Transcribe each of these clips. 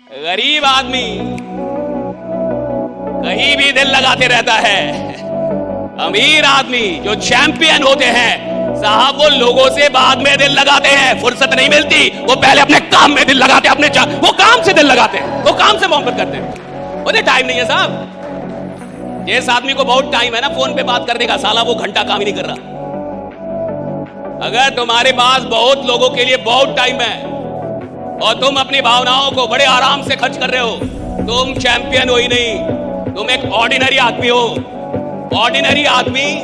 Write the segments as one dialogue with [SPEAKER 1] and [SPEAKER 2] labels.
[SPEAKER 1] गरीब आदमी कहीं भी दिल लगाते रहता है। अमीर आदमी जो चैंपियन होते हैं साहब, वो लोगों से बाद में दिल लगाते हैं, फुर्सत नहीं मिलती, वो पहले अपने काम में दिल लगाते हैं, वो काम से दिल लगाते हैं, वो काम से मोहब्बत करते हैं। उन्हें टाइम नहीं है साहब। जिस आदमी को बहुत टाइम है ना फोन पे बात करने का, साला वो घंटा काम ही नहीं कर रहा। अगर तुम्हारे पास बहुत लोगों के लिए बहुत टाइम है और तुम अपनी भावनाओं को बड़े आराम से खर्च कर रहे हो, तुम चैंपियन हो ही नहीं, तुम एक ऑर्डिनरी आदमी हो। ऑर्डिनरी आदमी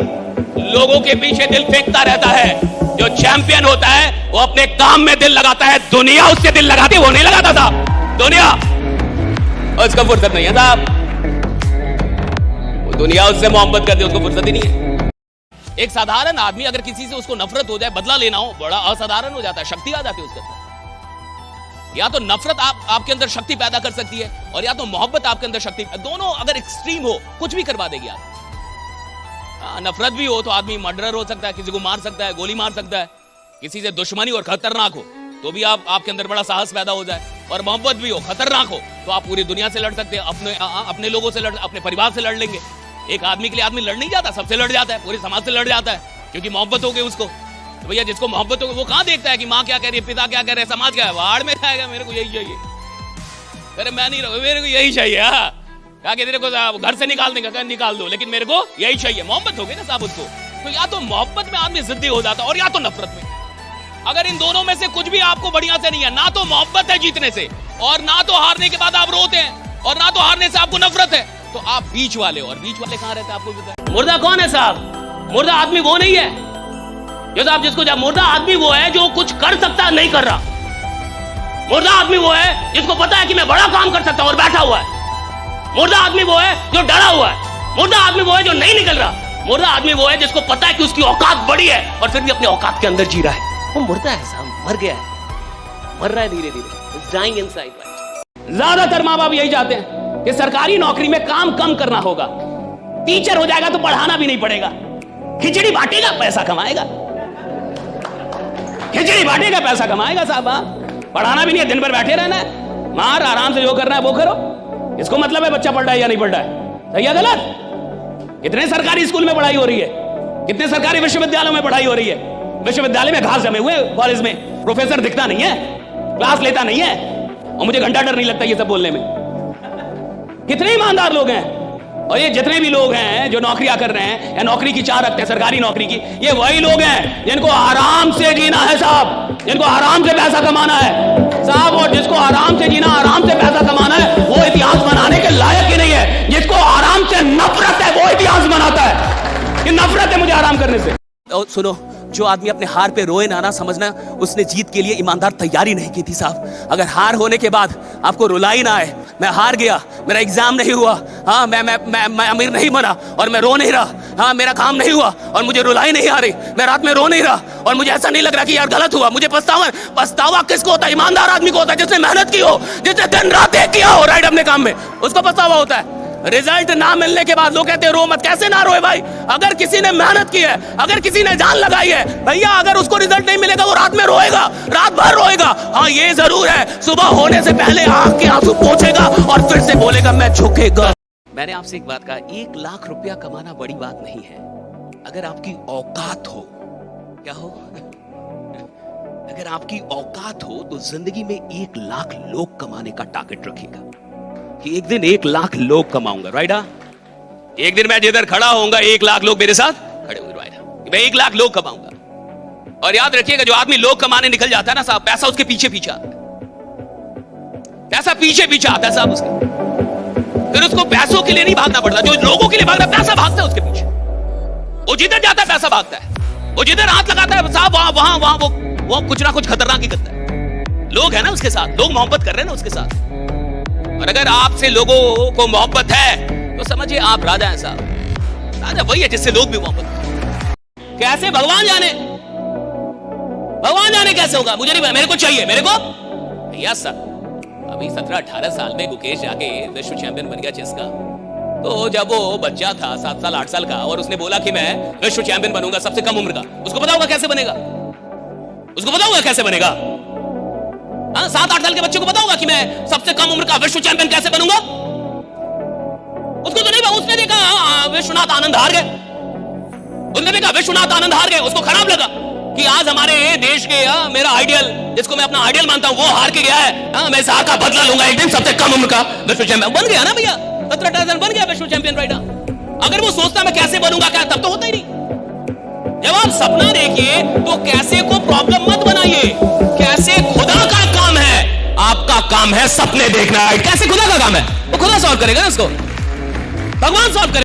[SPEAKER 1] लोगों के पीछे दिल फेंकता रहता है, जो चैंपियन होता है वो अपने काम में दिल लगाता है। दुनिया उससे दिल लगाती, वो नहीं लगाता साहब। दुनिया उसका फुर्सत नहीं है साहब, वो दुनिया उससे मोहब्बत करती है, उसको फुर्सत ही नहीं है। एक साधारण आदमी अगर किसी से उसको नफरत हो जाए, बदला लेना हो, बड़ा असाधारण हो जाता है, शक्ति आ जाती है उसके अंदर। या तो नफरत आपके अंदर शक्ति पैदा कर सकती है, और या तो मोहब्बत आपके अंदर शक्ति, दोनों अगर एक्सट्रीम हो कुछ भी करवा देगी आप। नफरत भी हो तो आदमी मर्डरर हो सकता है, किसी को मार सकता है, गोली मार सकता है। किसी से दुश्मनी और खतरनाक हो तो भी आपके अंदर बड़ा साहस पैदा हो जाए। और मोहब्बत भी हो, खतरनाक हो, तो आप पूरी दुनिया से लड़ सकते हैं, अपने लोगों से लड़, अपने परिवार से लड़ लेंगे। एक आदमी के लिए आदमी लड़ नहीं जाता, सबसे लड़ जाता है, पूरे समाज से लड़ जाता है, क्योंकि मोहब्बत हो गई उसको। तो भैया जिसको मोहब्बत हो गई वो कहां देखता है कि माँ क्या कह रही है, पिता क्या कह रहे हैं, समाज क्या है, वाड़ में जाएगा, मेरे को यही चाहिए, अरे मैं नहीं रहूं, मेरे को यही चाहिए। क्या तेरे को घर से निकाल देंगे, निकाल दो, लेकिन मेरे को यही चाहिए। मोहब्बत हो गई ना साहब उसको। तो या तो मोहब्बत में आदमी जिद्दी हो जाता है, और या तो नफरत में। अगर इन दोनों में से कुछ भी आपको बढ़िया से नहीं है, ना तो मोहब्बत है जीतने से, और ना तो हारने के बाद आप रोते हैं, और ना तो हारने से आपको नफरत है, तो आप बीच वाले हो। और बीच वाले कहां रहते हैं आपको पता है? मुर्दा कौन है साहब? मुर्दा आदमी वो नहीं है जो साहब जिसको, मुर्दा आदमी वो है जो कुछ कर सकता है नहीं कर रहा। मुर्दा आदमी वो है जिसको पता है कि मैं बड़ा काम कर सकता हूं और बैठा हुआ है। मुर्दा आदमी वो है जो डरा हुआ है। मुर्दा आदमी वो है जो नहीं निकल रहा। मुर्दा आदमी वो है जिसको पता है कि उसकी औकात बड़ी है और फिर भी अपनी औकात के अंदर जी रहा है। वो मुर्दा है साहब, मर गया है, मर रहा है धीरे धीरे, डाइंग इनसाइड। ज्यादातर माँ बाप यही चाहते हैं कि सरकारी नौकरी में काम कम करना होगा, टीचर हो जाएगा तो पढ़ाना भी नहीं पड़ेगा, खिचड़ी बांटेगा पैसा कमाएगा, खिचड़ी बांटेगा पैसा कमाएगा साहब। पढ़ाना भी नहीं है, दिन भर बैठे रहना है, मार आराम से जो करना है वो करो। इसको मतलब है बच्चा पढ़ रहा है या नहीं पढ़ रहा है, सही है गलत? कितने सरकारी स्कूल में पढ़ाई हो रही है, कितने सरकारी विश्वविद्यालयों में पढ़ाई हो रही है। विश्वविद्यालय में घास जमे हुए, कॉलेज में प्रोफेसर दिखता नहीं है, क्लास लेता नहीं है, और मुझे घंटा डर नहीं लगता ये सब बोलने में। कितने ईमानदार लोग हैं, और ये जितने भी लोग हैं जो नौकरियां कर रहे हैं या नौकरी की चाह रखते हैं सरकारी नौकरी की, ये वही लोग हैं जिनको आराम से जीना है साहब, जिनको आराम से पैसा कमाना है साहब। और जिसको आराम से जीना, आराम से पैसा कमाना है, वो इतिहास बनाने के लायक ही नहीं है। जिसको आराम से नफरत है वो इतिहास बनाता है कि नफरत है मुझे आराम करने से। और सुनो, जो आदमी अपने हार पे रोए ना समझना उसने जीत के लिए ईमानदार तैयारी नहीं की थी साहब। अगर हार होने के बाद आपको रुलाई ना आए, मैं हार गया, मेरा एग्जाम नहीं हुआ, हाँ मैं अमीर नहीं बना और मैं रो नहीं रहा, हाँ मेरा काम नहीं हुआ और मुझे रुलाई नहीं आ रही, मैं रात में रो नहीं रहा और मुझे ऐसा नहीं लग रहा कि यार गलत हुआ, मुझे पछतावा किसको होता है? ईमानदार आदमी को होता है, जिसने मेहनत की हो, जिसने दिन रात एक किया हो राइट अपने काम में, उसको पछतावा होता है। रिजल्ट ना मिलने के बाद लोग कहते हैं रो मत। कैसे ना रोए भाई? अगर किसी ने मेहनत की है, अगर किसी ने जान लगाई है भैया, अगर उसको रिजल्ट नहीं मिलेगा वो रात में रोएगा, रात भर रोएगा। हाँ ये जरूर है, सुबह होने से पहले आंख के आंसू पोंछेगा और फिर से बोलेगा मैं झुकेगा। मैंने आपसे एक बात कहा, 1 लाख रुपया कमाना बड़ी बात नहीं है, अगर आपकी औकात हो। क्या हो? अगर आपकी औकात हो तो जिंदगी में 1 लाख लोग कमाने का टारगेट रखिएगा कि एक दिन 1 लाख लोग कमाऊंगा, राइट? एक दिन मैं जिधर खड़ा होऊंगा 1 लाख लोग मेरे साथ खड़े होंगे, राइट? मैं 1 लाख लोग कमाऊंगा। और याद रखिएगा, जो आदमी लोग कमाने निकल जाता है ना साहब, पैसा उसके पीछे पीछे आता है, पैसा पीछे पीछे आता है साहब उसके। फिर उसको पैसों के लिए नहीं भागना पड़ता, जो लोगों के लिए भागना, पैसा भागता है उसके पीछे। वो जिधर जाता है पैसा भागता है, वो जिधर हाथ लगाता है साहब वहां वो कुछ ना कुछ खतरनाक ही करता है। लोग है ना उसके साथ, लोग मोहब्बत कर रहे हैं ना उसके साथ। और अगर आपसे लोगों को मोहब्बत है तो समझिए आप राजा हैं साहब। राजा वही है जिससे लोग भी मोहब्बत करें। कैसे भगवान जाने कैसे होगा, मुझे नहीं, मेरे को चाहिए, मेरे को भैया सर। अभी 17-18 साल में गुकेश जाके विश्व चैंपियन बन गया चेस का। तो जब वो बच्चा था 7 साल 8 साल का, और उसने बोला कि मैं विश्व चैंपियन बनूंगा सबसे कम उम्र का, उसको पता होगा कैसे बनेगा? उसको पता होगा कैसे बनेगा?
[SPEAKER 2] 7-8 साल के बच्चे को पता होगा कि मैं सबसे कम उम्र का विश्व चैंपियन कैसे बनूंगा? उसको तो नहीं, उसने देखा विश्वनाथ आनंद हार गए, उसने देखा विश्वनाथ आनंद हार गए, उसको खराब लगा कि आज हमारे देश के मेरा आइडियल, जिसको मैं अपना आइडियल मानता हूं, वो हार के गया है। मैं इस हार का बदला लूंगा एक दिन, सबसे कम उम्र का विश्व चैंपियन बन गया ना भैया, 17-18 बन गया विश्व चैंपियन राइट। अगर वो सोचता मैं कैसे बनूंगा क्या, तब तो होता ही नहीं। जब आप सपना देखिए तो कैसे को प्रॉब्लम मत बनाइए, कैसे खुदा का काम है, आपका काम है सपने देखना। कैसे खुदा का काम है, वो खुदा सॉल्व करेगा ना, उसको भगवान सॉल्व करेगा।